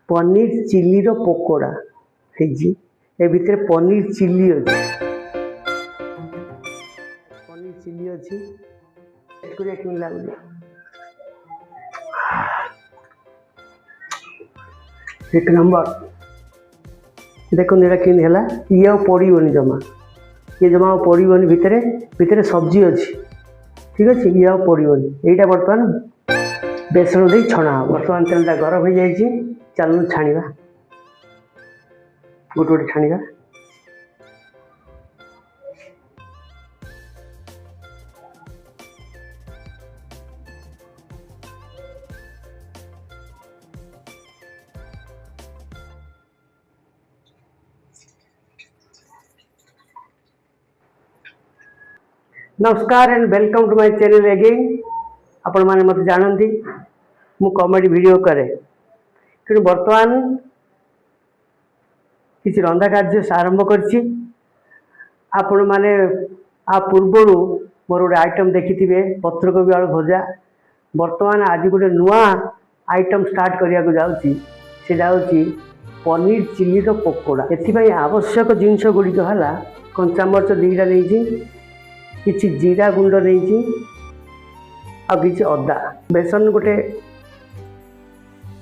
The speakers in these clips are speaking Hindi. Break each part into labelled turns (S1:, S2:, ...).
S1: पनीर चिल्ली रो पकोड़ा है ए भितर पनीर चिल्ली अच्छी अच्छी केमी लगुच एक नंबर देखो ये केमी है ये आ पड़ोनी जमा ये जमा पड़ोनी भितर भितर सब्जी अच्छी ठीक अच्छे ये आ पड़ोनी यहीटा बर्तमान बेसन दे छणा बर्तमान तेलटा गरम हो जाए चलू छाणा गोटे गोटे छाणा नमस्कार and welcome to my channel again आपण मैंने मत जानती मु कॉमेडी वीडियो करे कि बर्तमान किसी रंधा कार्य आरंभ करछि आपण माने आ पूर्वर मोर गोटे आइटम देखि पत्रकोबी आलू भजा बर्तमान आज गोटे नुआ आइटम स्टार्ट करिया को जाउछि सेटा होछि पनीर चिल्ली रो पकोड़ा एथि आवश्यक जिनस गुड़िक है कंचामर्च दुईटा नहीं किसी जीरा गुंड नहीं आ किसी अदा बेसन गोटे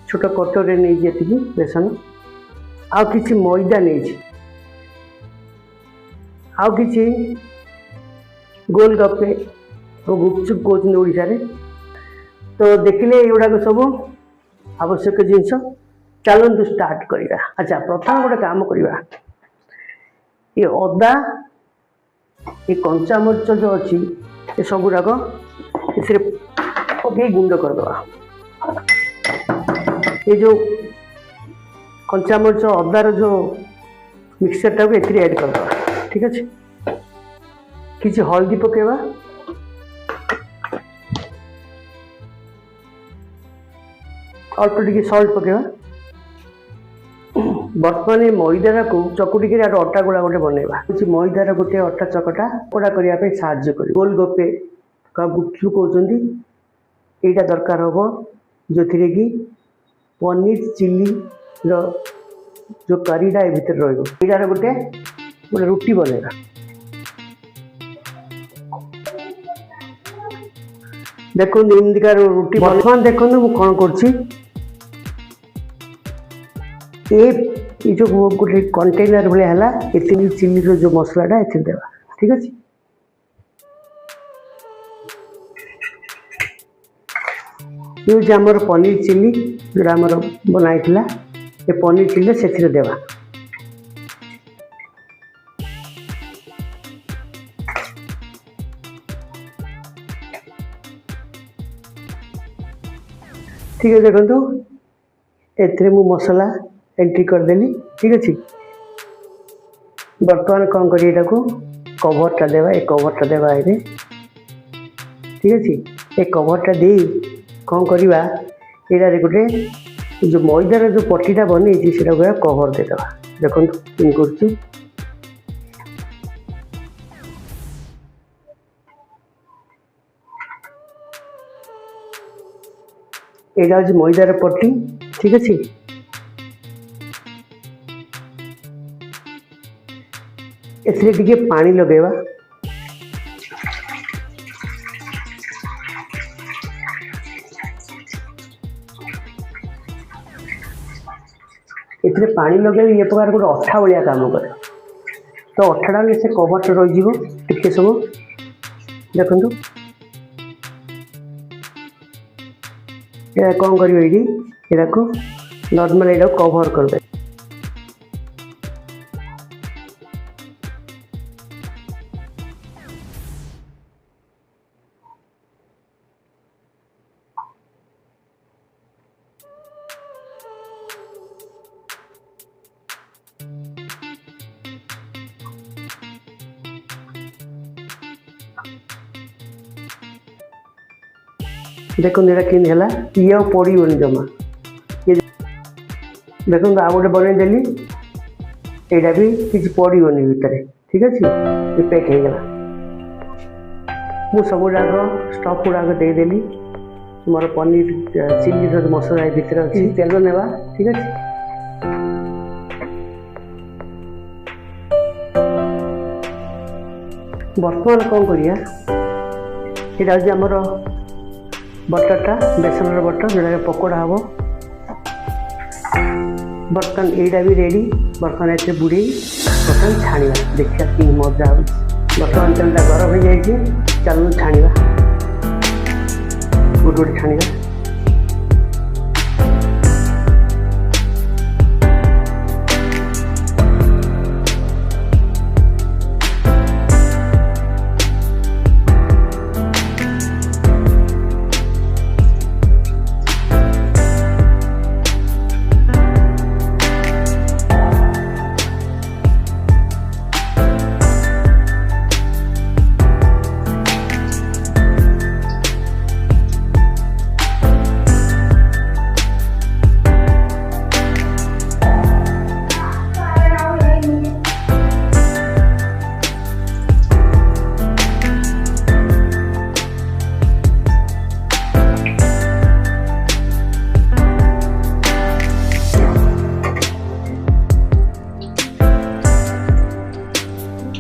S1: छोट कटोरे नहीं जी बेसन आ किसी मैदा नहीं आ किसी गोलगप्पे गुपचुप कहते ओडिशा रे तो देखिले एगुड़ाक सब आवश्यक जिनस चलतु स्टार्ट करिया। अच्छा प्रथम गोटे काम करिया ये अदा ये कंचा मरीच जो अच्छी ये सब गुड़ाक पकई गुंड करदे ये जो कंचा मरीच अदार जो मिक्सचर टाक एड करदे ठीक अच्छे किसी हल्दी पकेवा अल्प टिके सल्ट पकेवा बर्तमान मैदार को चकुटिक अटा गुड़ा गोटे बनवा मैदार गोटे अटा चकटा कोड़ा करने साहाଯ୍य कर गोलगप्पे गुपचुप कहते यहाँ दरकार हम जो थी कि पनीर चिल्ली जो करीटा भितर रही गोटे गोटे रुटी बनवा देखो इमतिकार रुटी बर्तमान देखो मुझे कौन कर जो गोटे कंटेनर भाया है ये चिल्ली रो जो मसलाटा ए देवा ठीक अच्छे ये हूँ आमर पनीर चिल्ली जो आमर बनाई ये पनीर चिल्ली से देवा ठीक है देखो ए मसला एंट्री करदेली ठीक अच्छे बर्तमान कौन करिए कभरटा देवा ये कभरटा देवा ये ठीक अच्छे ये कभरटा दे कौन करवा यहाँ गोटे जो मैदार जो पट्टीटा बन से कभर देदेवा देखो इन कर यहाँ हूँ मैदार पट्टी ठीक अच्छे एसे पानी लगेवा एथे पानी लगे ये प्रकार गोटे अठा भाया काम करे तो अठाटा से कवर रही सब देखु कौन कर नॉर्मल यहाँ कवर कर दे देखो ये केमी है ये आ पड़ोनी जमा ये देखो आ गए बनईदेली यहाँ भी किसी पड़ोनी भितर ठीक अच्छे ये पैक हो गला सब गुड़ाक स्टफ गुड़ाक देदेली मोर पनीर चिल्ली मसला भितर अच्छी तेल नेवा ठीक अच्छे बर्तमान कौन करिया यहाँ हूँ आमर बटरटा बेसन बटर जोटा पकोड़ा हम बर्तमान यहाँ भी रेडी बर्तमान ये बुड़े बर्तमान छाणा देखिए कि मजा हो बर्तमान तेलटा गरम हो जाए चलो छाणा गोटे गोटे छाणा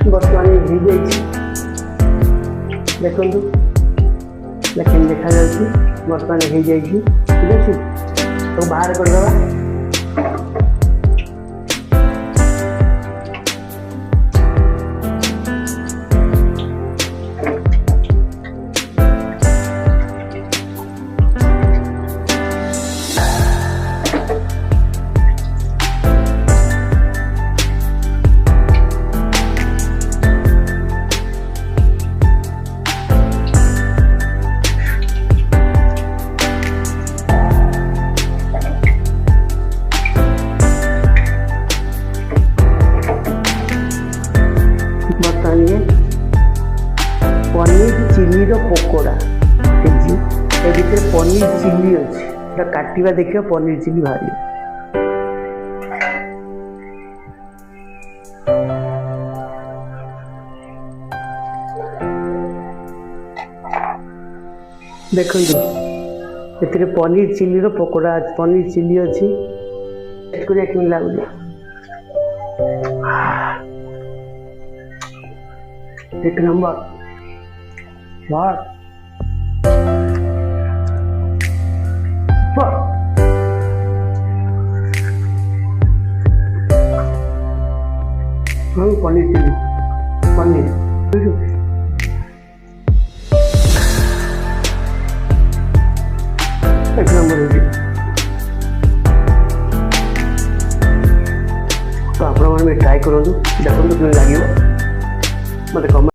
S1: बर्तमान हो देखु लेकिन देखा बर्तमान हो जाए ठीक अच्छे तो बाहर करदे पनीर चिली पकोड़ा भर पनीर चिली अच्छे काटा देखिए पनीर चिली बाहर देखो ये पनीर चिली पकोड़ा पनीर चिली अच्छी लगुच एक नंबर वाह पनीर चिली पनीर एक नंबर तो आपण मैंने ट्राई करूँ देखो कि लगे मत कमेंट